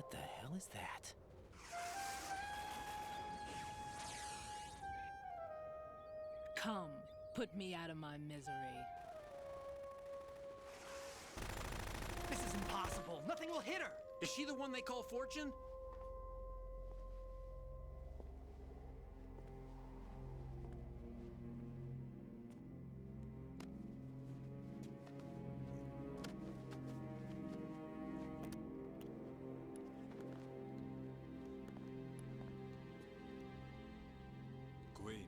What the hell is that? Come, put me out of my misery. This is impossible. Nothing will hit her. Is she the one they call Fortune? Queen.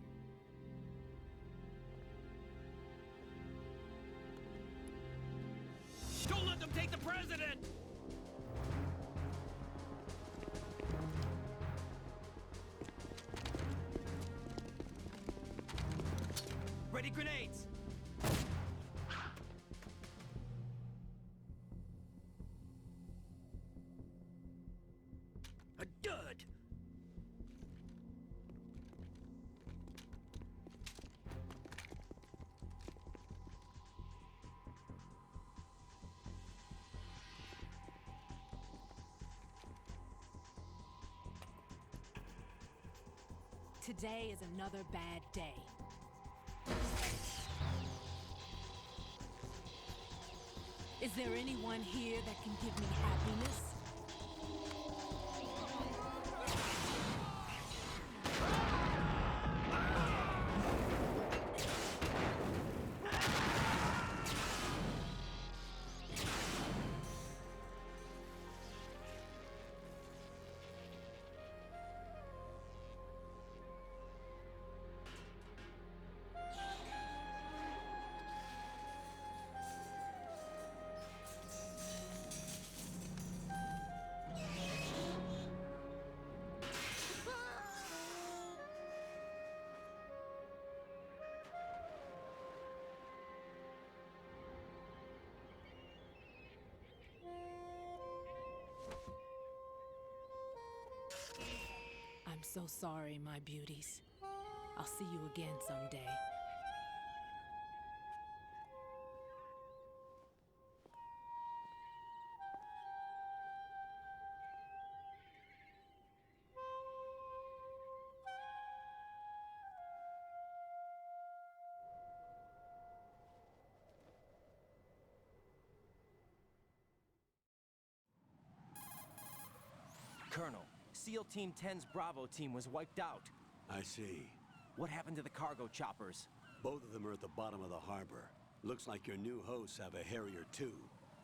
Don't let them take the president! Ready grenades! A dud! Today is another bad day. Is there anyone here that can give me happiness? I'm so sorry, my beauties. I'll see you again someday. Colonel, SEAL Team 10's Bravo team was wiped out. I see. What happened to the cargo choppers? Both of them are at the bottom of the harbor. Looks like your new hosts have a Harrier too.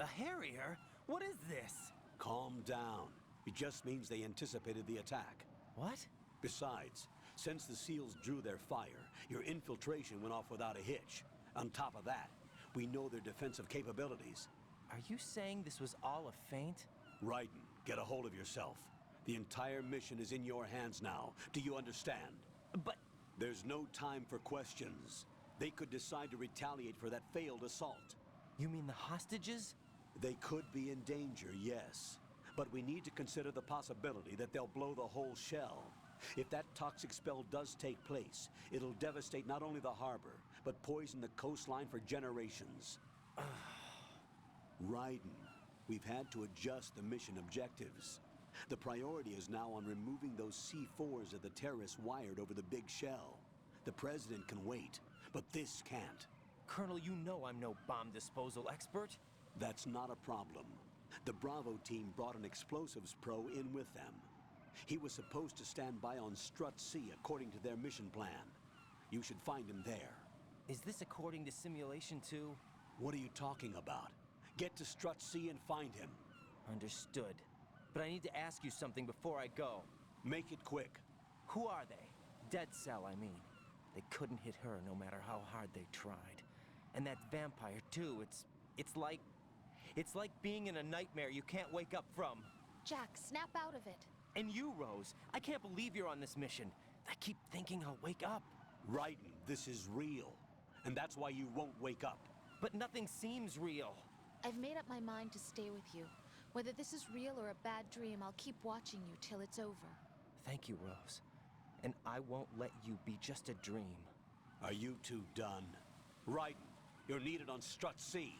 A Harrier? What is this? Calm down. It just means they anticipated the attack. What? Besides, since the SEALs drew their fire, your infiltration went off without a hitch. On top of that, we know their defensive capabilities. Are you saying this was all a feint? Raiden, get a hold of yourself. The entire mission is in your hands now. Do you understand? But... There's no time for questions. They could decide to retaliate for that failed assault. You mean the hostages? They could be in danger, yes. But we need to consider the possibility that they'll blow the whole shell. If that toxic spell does take place, it'll devastate not only the harbor, but poison the coastline for generations. Raiden, we've had to adjust the mission objectives. The priority is now on removing those C4s that the terrorists wired over the big shell. The president can wait, but this can't. Colonel, you know I'm no bomb disposal expert. That's not a problem. The Bravo team brought an explosives pro in with them. He was supposed to stand by on Strut C according to their mission plan. You should find him there. Is this according to Simulation 2? What are you talking about? Get to Strut C and find him. Understood. But I need to ask you something before I go. Make it quick. Who are they? Dead Cell, I mean. They couldn't hit her no matter how hard they tried. And that vampire, too, it's like being in a nightmare you can't wake up from. Jack, snap out of it. And you, Rose, I can't believe you're on this mission. I keep thinking I'll wake up. Raiden, this is real. And that's why you won't wake up. But nothing seems real. I've made up my mind to stay with you. Whether this is real or a bad dream, I'll keep watching you till it's over. Thank you, Rose. And I won't let you be just a dream. Are you two done? Raiden, you're needed on Strut C.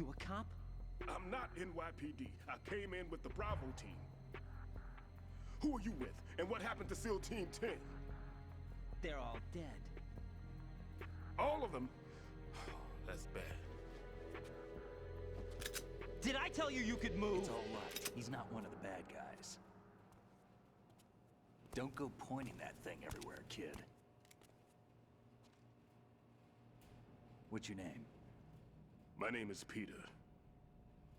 You a cop? I'm not NYPD. I came in with the Bravo team. Who are you with? And what happened to SEAL Team 10? They're all dead. All of them? That's bad. Did I tell you you could move? It's all right. He's not one of the bad guys. Don't go pointing that thing everywhere, kid. What's your name? My name is Peter.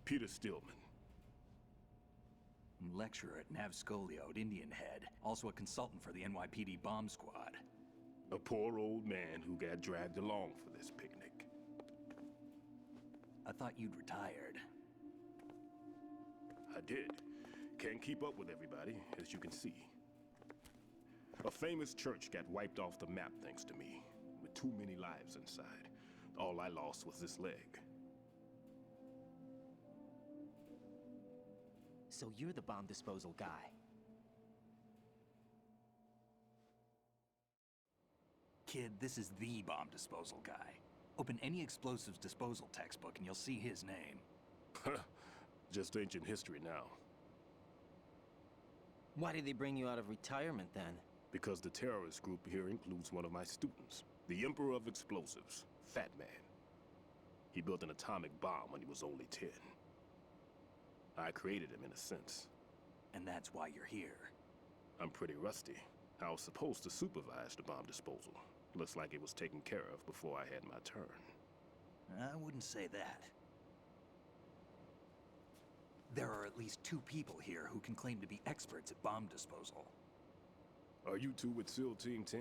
Peter Stillman. Lecturer at Nav Scolio at Indian Head. Also a consultant for the NYPD bomb squad. A poor old man who got dragged along for this picnic. I thought you'd retired. I did. Can't keep up with everybody, as you can see. A famous church got wiped off the map thanks to me, with too many lives inside. All I lost was this leg. So you're the bomb disposal guy. Kid, this is the bomb disposal guy. Open any explosives disposal textbook and you'll see his name. Just ancient history now. Why did they bring you out of retirement then? Because the terrorist group here includes one of my students, the Emperor of Explosives, Fat Man. He built an atomic bomb when he was only 10. I created him in a sense. And that's why you're here. I'm pretty rusty. I was supposed to supervise the bomb disposal. Looks like it was taken care of before I had my turn. I wouldn't say that. There are at least 2 people here who can claim to be experts at bomb disposal. Are you two with SEAL Team 10?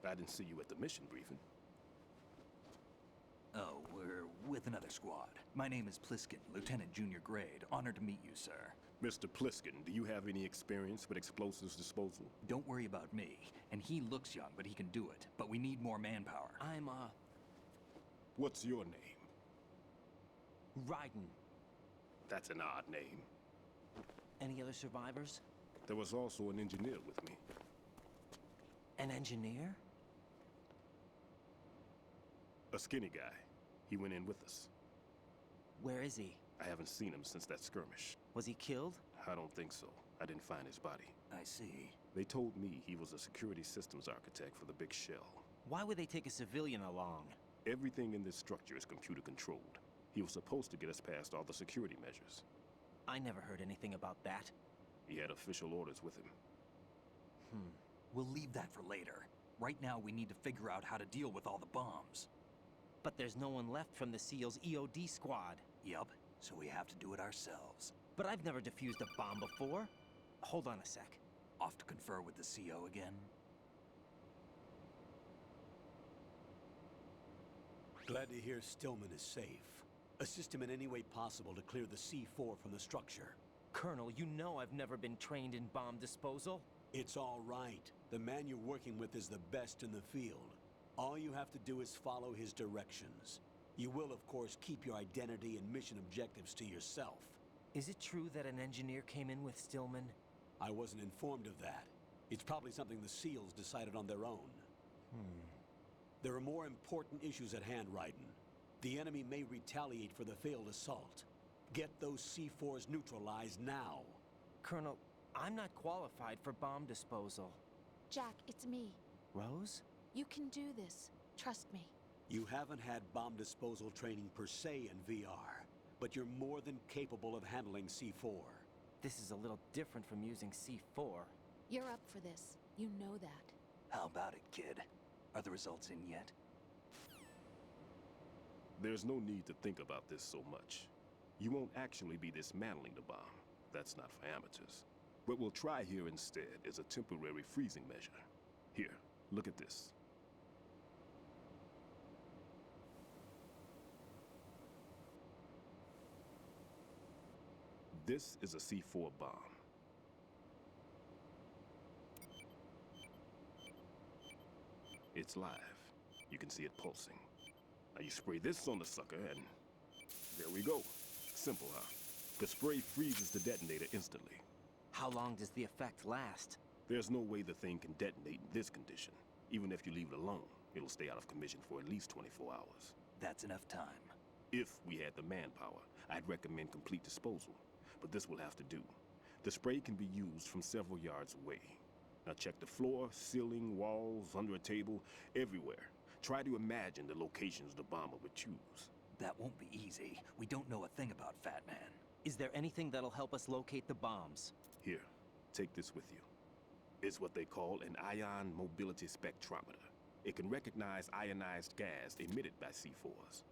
I didn't see you at the mission briefing. Oh, we're with another squad. My name is Pliskin, Lieutenant Junior Grade. Honored to meet you, sir. Mr. Pliskin, do you have any experience with explosives disposal? Don't worry about me. And he looks young, but he can do it. But we need more manpower. I'm, What's your name? Raiden. That's an odd name. Any other survivors? There was also an engineer with me. An engineer? A skinny guy. He went in with us. Where is he? I haven't seen him since that skirmish. Was he killed? I don't think so. I didn't find his body. I see. They told me he was a security systems architect for the big shell. Why would they take a civilian along? Everything in this structure is computer controlled. He was supposed to get us past all the security measures. I never heard anything about that. He had official orders with him. We'll leave that for later. Right now, we need to figure out how to deal with all the bombs. But there's no one left from the SEAL's EOD squad. Yup, so we have to do it ourselves. But I've never defused a bomb before. Hold on a sec. Off to confer with the CO again? Glad to hear Stillman is safe. Assist him in any way possible to clear the C4 from the structure. Colonel, you know I've never been trained in bomb disposal. It's all right. The man you're working with is the best in the field. All you have to do is follow his directions. You will, of course, keep your identity and mission objectives to yourself. Is it true that an engineer came in with Stillman? I wasn't informed of that. It's probably something the SEALs decided on their own. There are more important issues at hand, Raiden. The enemy may retaliate for the failed assault. Get those C4s neutralized now. Colonel, I'm not qualified for bomb disposal. Jack, it's me. Rose? You can do this. Trust me. You haven't had bomb disposal training per se in VR, but you're more than capable of handling C4. This is a little different from using C4. You're up for this. You know that. How about it, kid? Are the results in yet? There's no need to think about this so much. You won't actually be dismantling the bomb. That's not for amateurs. What we'll try here instead is a temporary freezing measure. Here, look at this. This is a C4 bomb. It's live. You can see it pulsing. Now you spray this on the sucker and there we go. Simple, huh? The spray freezes the detonator instantly. How long does the effect last? There's no way the thing can detonate in this condition. Even if you leave it alone, it'll stay out of commission for at least 24 hours. That's enough time. If we had the manpower, I'd recommend complete disposal. But this will have to do. The spray can be used from several yards away. Now check the floor, ceiling, walls, under a table, everywhere. Try to imagine the locations the bomber would choose. That won't be easy. We don't know a thing about Fat Man. Is there anything that'll help us locate the bombs? Here, take this with you. It's what they call an ion mobility spectrometer. It can recognize ionized gas emitted by C4s.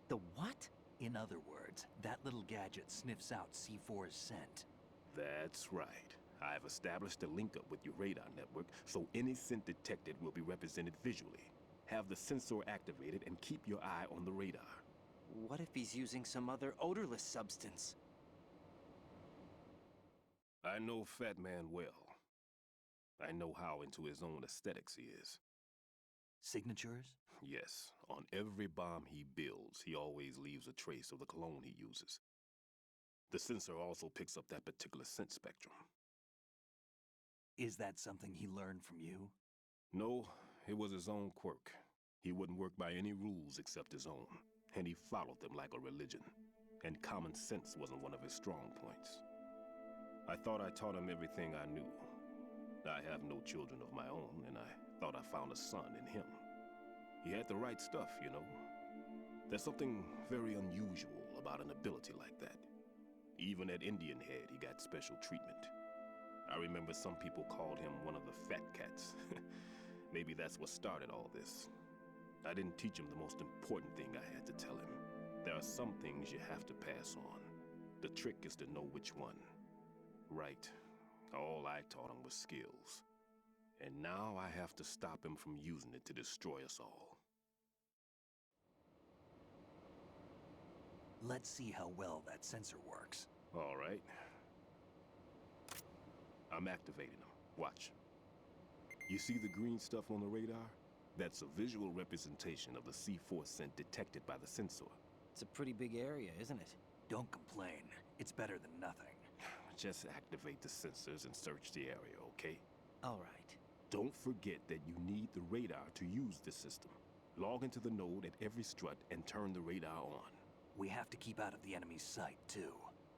The what? In other words, that little gadget sniffs out C4's scent. That's right. I've established a link up with your radar network, so any scent detected will be represented visually. Have the sensor activated and keep your eye on the radar. What if he's using some other odorless substance? I know Fat Man well. I know how into his own aesthetics he is. Signatures? Yes, on every bomb he builds, he always leaves a trace of the cologne he uses. The sensor also picks up that particular scent spectrum. Is that something he learned from you? No, it was his own quirk. He wouldn't work by any rules except his own, and he followed them like a religion. And common sense wasn't one of his strong points. I thought I taught him everything I knew. I have no children of my own, and I thought I found a son in him. He had the right stuff, you know. There's something very unusual about an ability like that. Even at Indian Head, he got special treatment. I remember some people called him one of the fat cats. Maybe that's what started all this. I didn't teach him the most important thing I had to tell him. There are some things you have to pass on. The trick is to know which one. Right. All I taught him was skills. And now I have to stop him from using it to destroy us all. Let's see how well that sensor works. All right. I'm activating him. Watch. You see the green stuff on the radar? That's a visual representation of the C4 scent detected by the sensor. It's a pretty big area, isn't it? Don't complain. It's better than nothing. Just activate the sensors and search the area, okay? All right. Don't forget that you need the radar to use the system. Log into the node at every strut and turn the radar on. We have to keep out of the enemy's sight, too.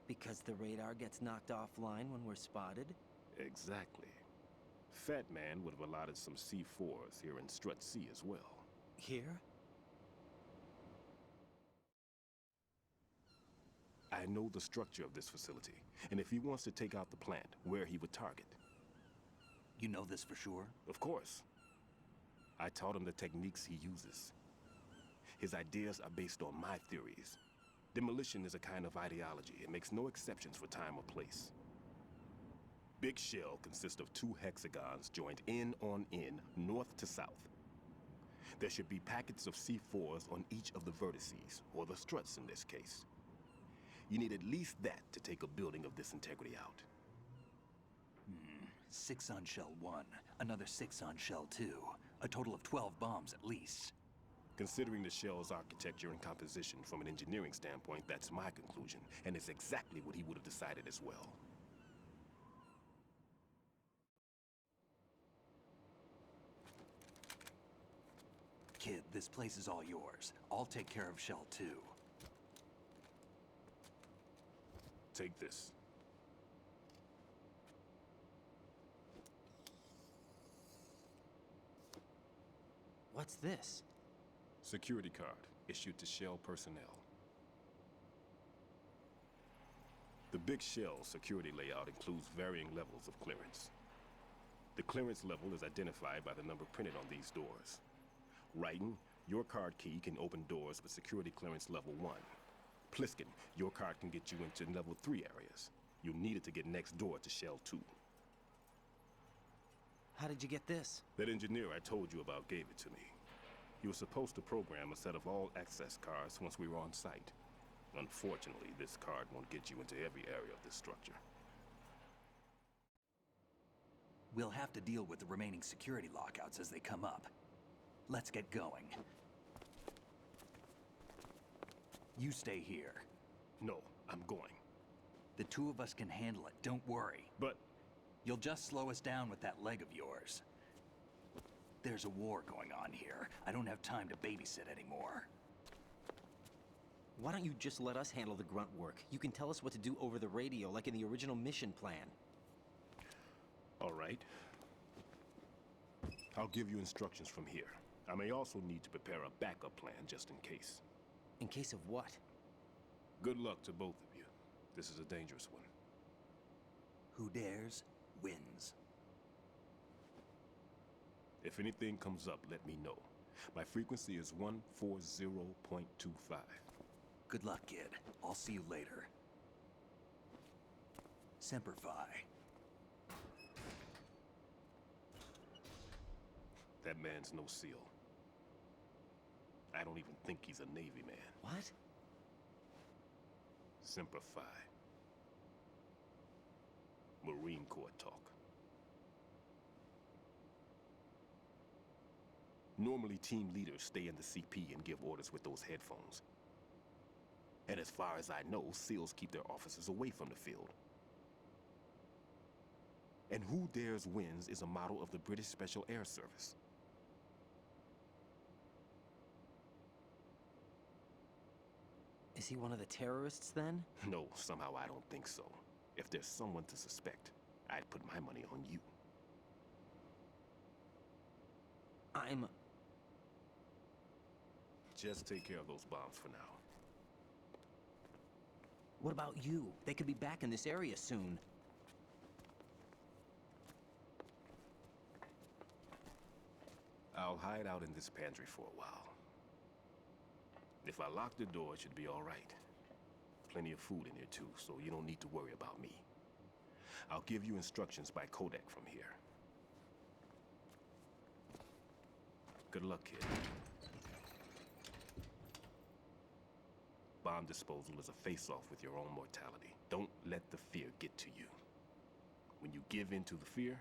Because the radar gets knocked offline when we're spotted? Exactly. Fat Man would have allotted some C4s here in Strut C as well. Here? I know the structure of this facility, and if he wants to take out the plant, where he would target. You know this for sure? Of course. I taught him the techniques he uses. His ideas are based on my theories. Demolition is a kind of ideology. It makes no exceptions for time or place. Big shell consists of 2 hexagons joined end on end, north to south. There should be packets of C4s on each of the vertices, or the struts in this case. You need at least that to take a building of this integrity out. 6 on shell 1, another 6 on shell 2. A total of 12 bombs at least. Considering the shell's architecture and composition from an engineering standpoint, that's my conclusion, and it's exactly what he would have decided as well. Kid, this place is all yours. I'll take care of shell 2. Take this. What's this? Security card, issued to Shell personnel. The Big Shell security layout includes varying levels of clearance. The clearance level is identified by the number printed on these doors. Writing, your card key can open doors with security clearance level 1. Pliskin, your card can get you into level 3 areas. You'll need it to get next door to Shell 2. How did you get this? That engineer I told you about gave it to me. He was supposed to program a set of all-access cards once we were on site. Unfortunately, this card won't get you into every area of this structure. We'll have to deal with the remaining security lockouts as they come up. Let's get going. You stay here. No, I'm going. The 2 of us can handle it, don't worry. But You'll just slow us down with that leg of yours. There's a war going on here. I don't have time to babysit anymore. Why don't you just let us handle the grunt work? You can tell us what to do over the radio, like in the original mission plan. All right. I'll give you instructions from here. I may also need to prepare a backup plan just in case. In case of what? Good luck to both of you. This is a dangerous one. Who dares, wins. If anything comes up, let me know. My frequency is 140.25. Good luck, kid. I'll see you later. Semper Fi. That man's no SEAL. I don't even think he's a Navy man. What? Semper Fi. Marine Corps talk. Normally, team leaders stay in the CP and give orders with those headphones. And as far as I know, SEALs keep their officers away from the field. And Who Dares Wins is a model of the British Special Air Service. Is he one of the terrorists, then? No, somehow I don't think so. If there's someone to suspect, I'd put my money on you. Just take care of those bombs for now. What about you? They could be back in this area soon. I'll hide out in this pantry for a while. If I lock the door, it should be all right. Plenty of food in here too, so you don't need to worry about me. I'll give you instructions by codec from here. Good luck, kid. Bomb disposal is a face-off with your own mortality. Don't let the fear get to you. When you give in to the fear,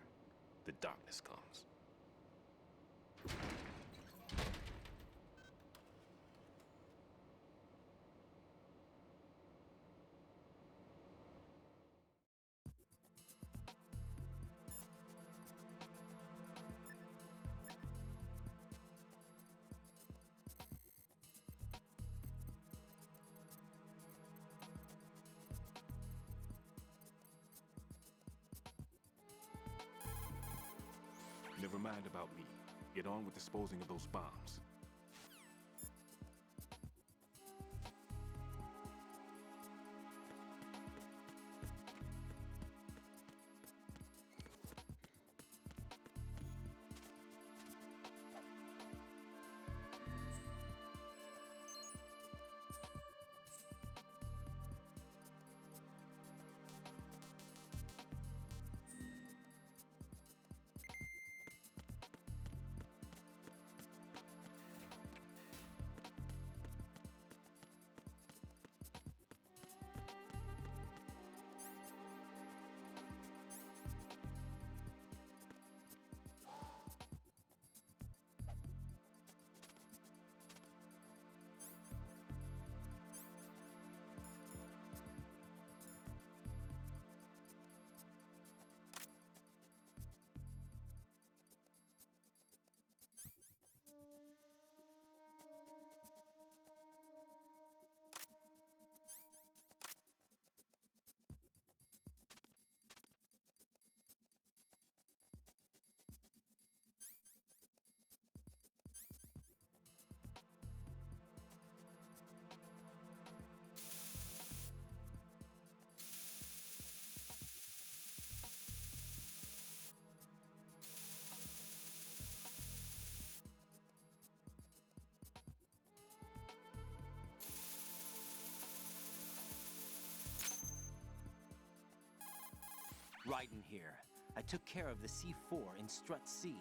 the darkness comes. Never mind about me. Get on with disposing of those bombs. Right in here. I took care of the C4 in Strut C.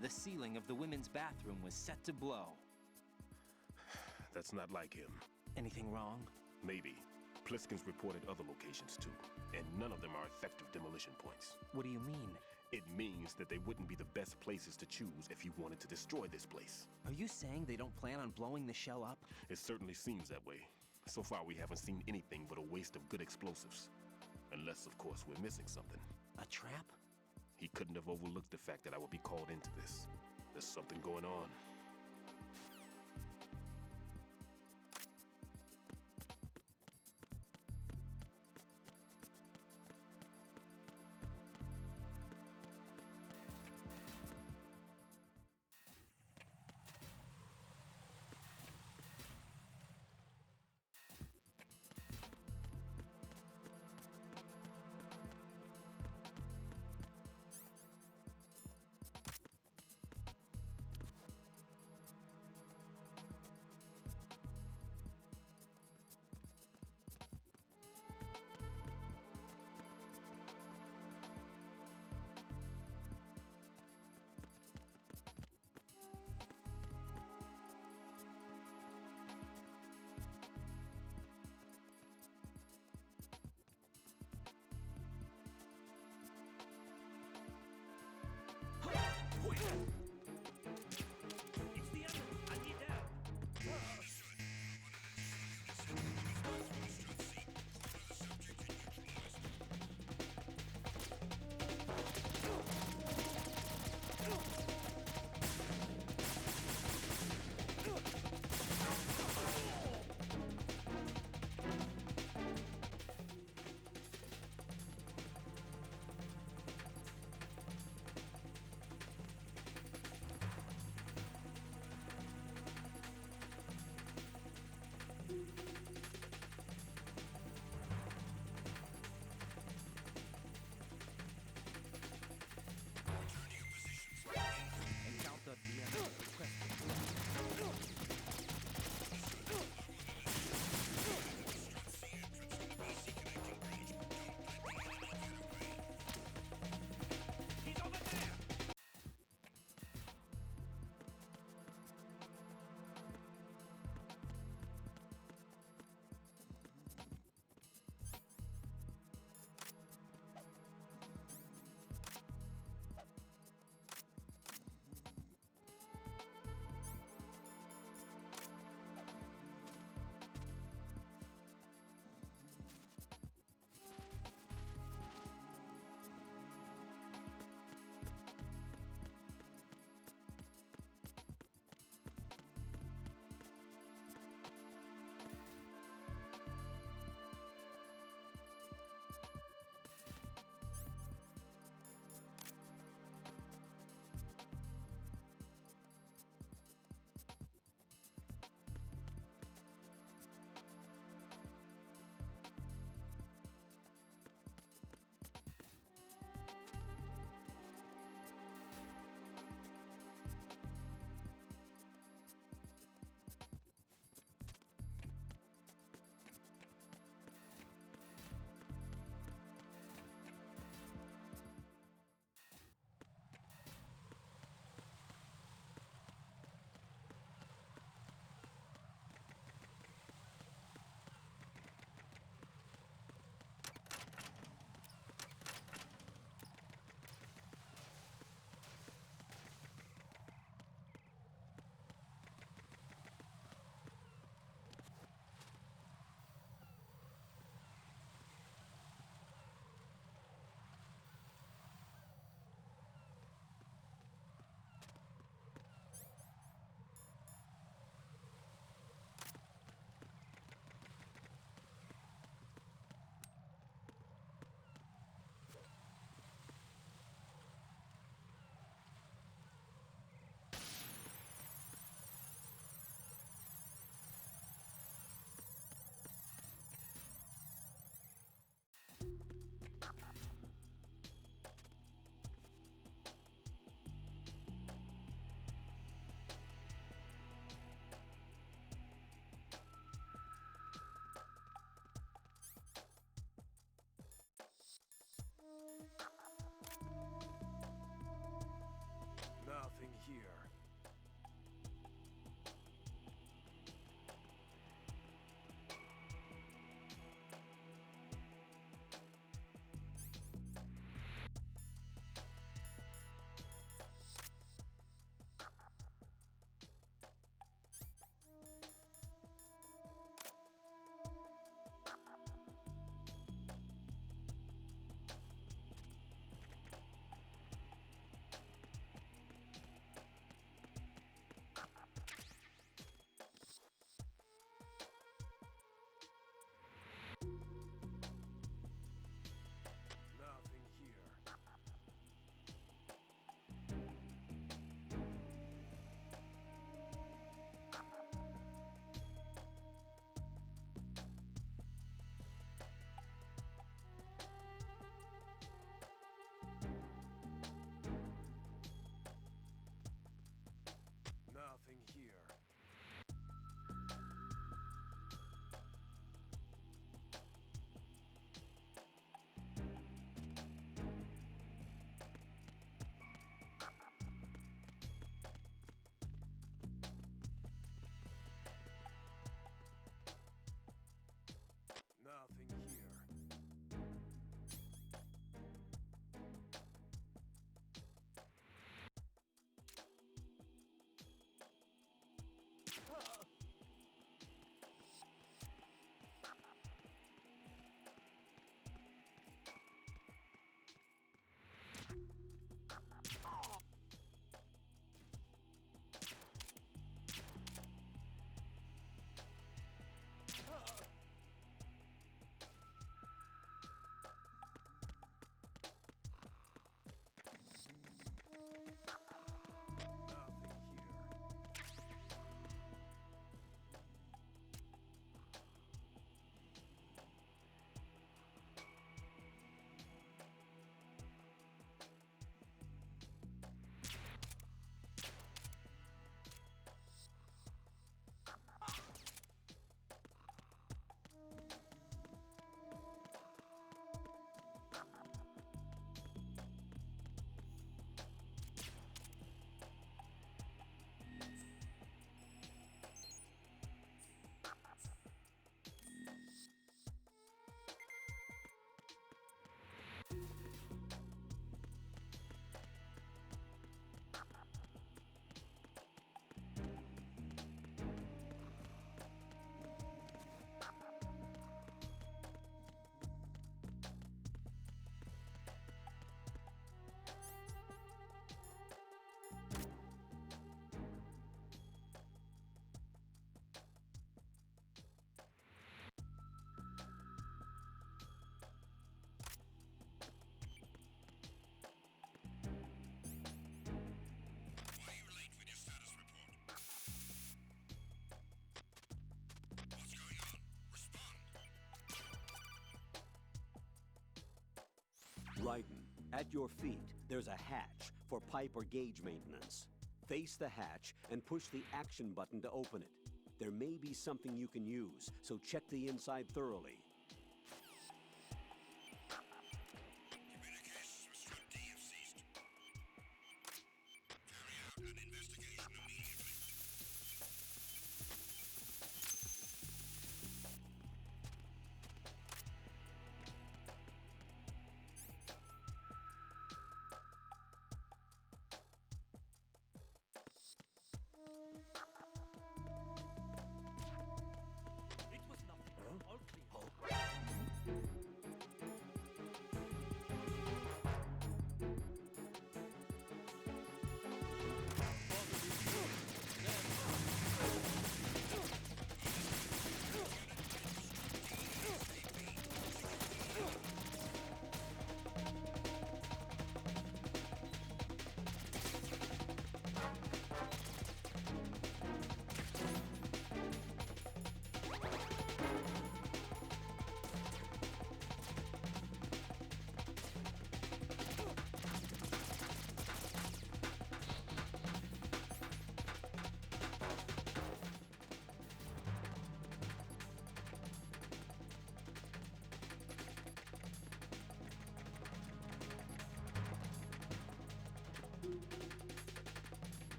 The ceiling of the women's bathroom was set to blow. That's not like him. Anything wrong? Maybe. Pliskin's reported other locations too, and none of them are effective demolition points. What do you mean? It means that they wouldn't be the best places to choose if you wanted to destroy this place. Are you saying they don't plan on blowing the shell up? It certainly seems that way. So far, we haven't seen anything but a waste of good explosives. Unless, of course, we're missing something. A trap? He couldn't have overlooked the fact that I would be called into this. There's something going on. Raiden, at your feet, there's a hatch for pipe or gauge maintenance. Face the hatch and push the action button to open it. There may be something you can use, so check the inside thoroughly. Communications with Strip D have ceased. Carry out an investigation immediately. It was nothing. All clear.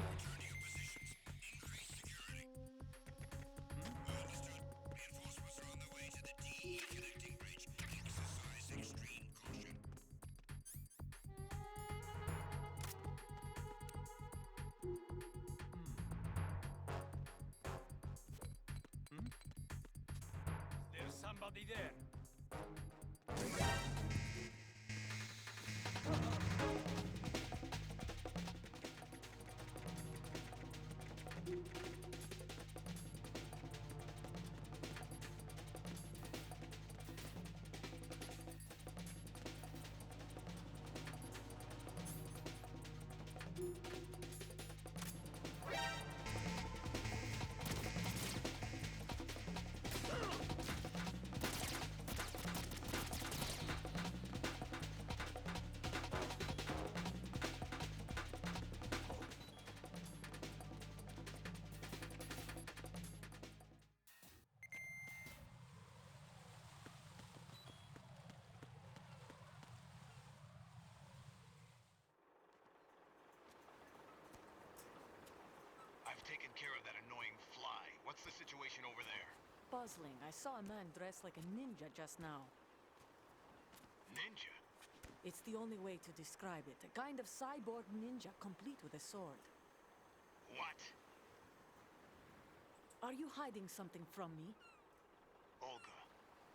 Return to your positions. Increase security. Understood. Reinforcements are on their way to the DE connecting bridge. Exercise extreme caution. There's somebody there. I've taken care of that annoying fly. What's the situation over there? Puzzling. I saw a man dressed like a ninja just now. Ninja? It's the only way to describe it. A kind of cyborg ninja, complete with a sword. What? Are you hiding something from me? Olga,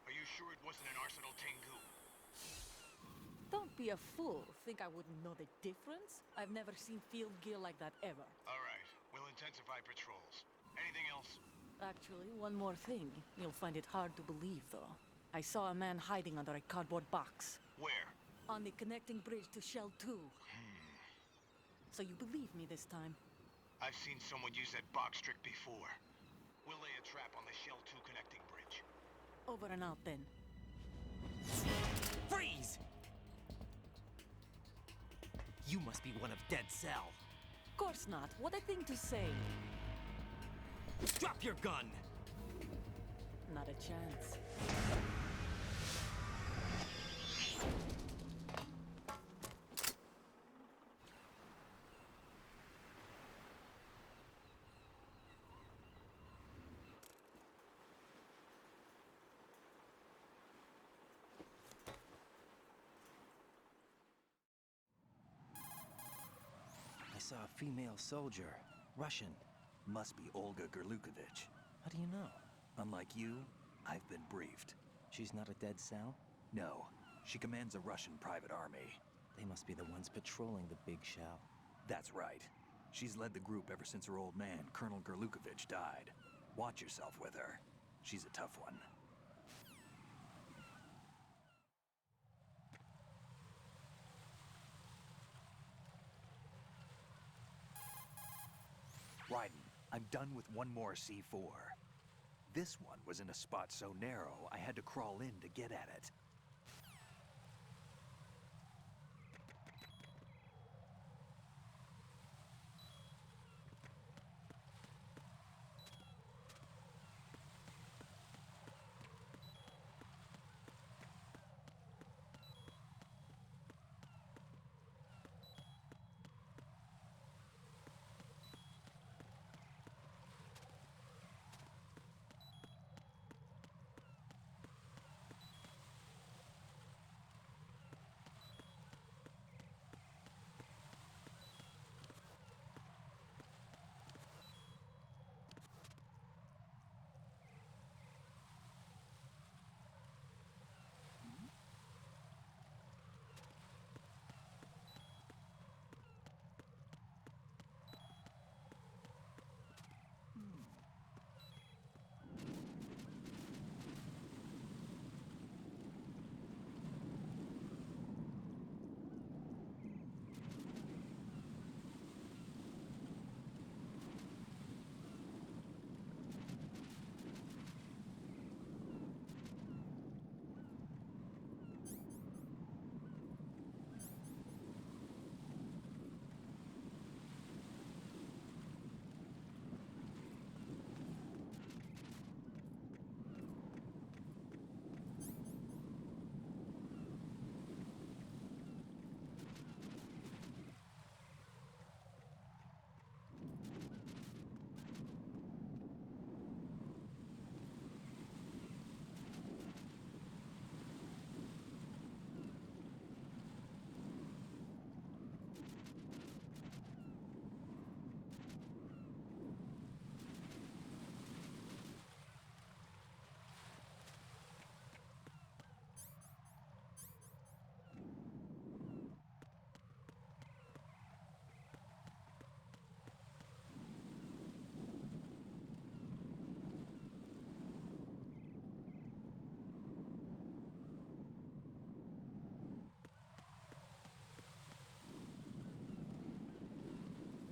are you sure it wasn't an Arsenal Tengu? Don't be a fool. Think I wouldn't know the difference? I've never seen field gear like that ever. All right, we'll intensify patrols. Anything else? Actually, one more thing. You'll find it hard to believe, though. I saw a man hiding under a cardboard box. Where? On the connecting bridge to Shell 2. So you believe me this time? I've seen someone use that box trick before. We'll lay a trap on the Shell 2 connecting bridge. Over and out, then. Freeze! You must be one of Dead Cell. Course not. What a thing to say. Drop your gun! Not a chance. I saw a female soldier. Russian. Must be Olga Gerlukovich. How do you know? Unlike you, I've been briefed. She's not a Dead Cell? No, she commands a Russian private army. They must be the ones patrolling the big shell. That's right. She's led the group ever since her old man, Colonel Gerlukovich, died. Watch yourself with her. She's a tough one. Raiden, I'm done with one more C4. This one was in a spot so narrow, I had to crawl in to get at it.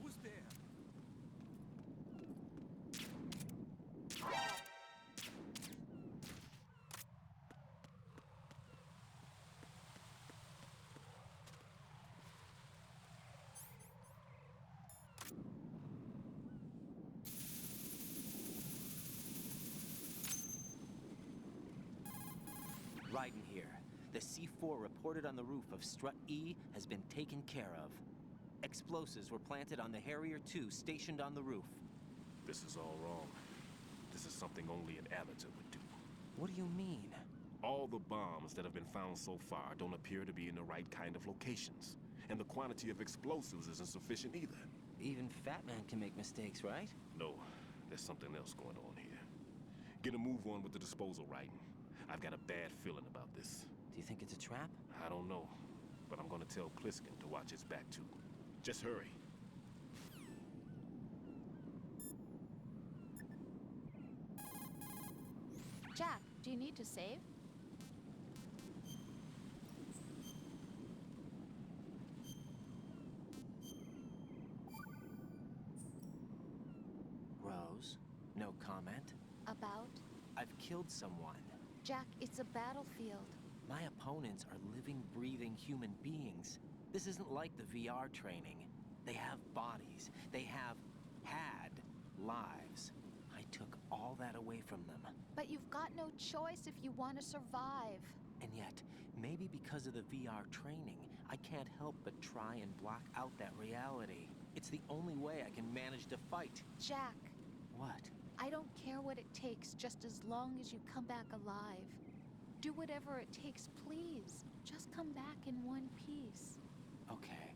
Who's there? Raiden here. The C4 reported on the roof of Strut E has been taken care of. Explosives were planted on the Harrier 2 stationed on the roof. This is all wrong. This is something only an amateur would do. What do you mean? All the bombs that have been found so far don't appear to be in the right kind of locations. And the quantity of explosives isn't sufficient either. Even Fat Man can make mistakes, right? No, there's something else going on here. Get a move on with the disposal, Raiden. I've got a bad feeling about this. Do you think it's a trap? I don't know, but I'm gonna tell Pliskin to watch his back too. Just hurry. Jack, do you need to save? Rose, no comment. About? I've killed someone. Jack, it's a battlefield. My opponents are living, breathing human beings. This isn't like the VR training. They have bodies. They have had lives. I took all that away from them. But you've got no choice if you want to survive. And yet, maybe because of the VR training, I can't help but try and block out that reality. It's the only way I can manage to fight. Jack, What? I don't care what it takes, just as long as you come back alive. Do whatever it takes, please. Just come back in one piece. Okay,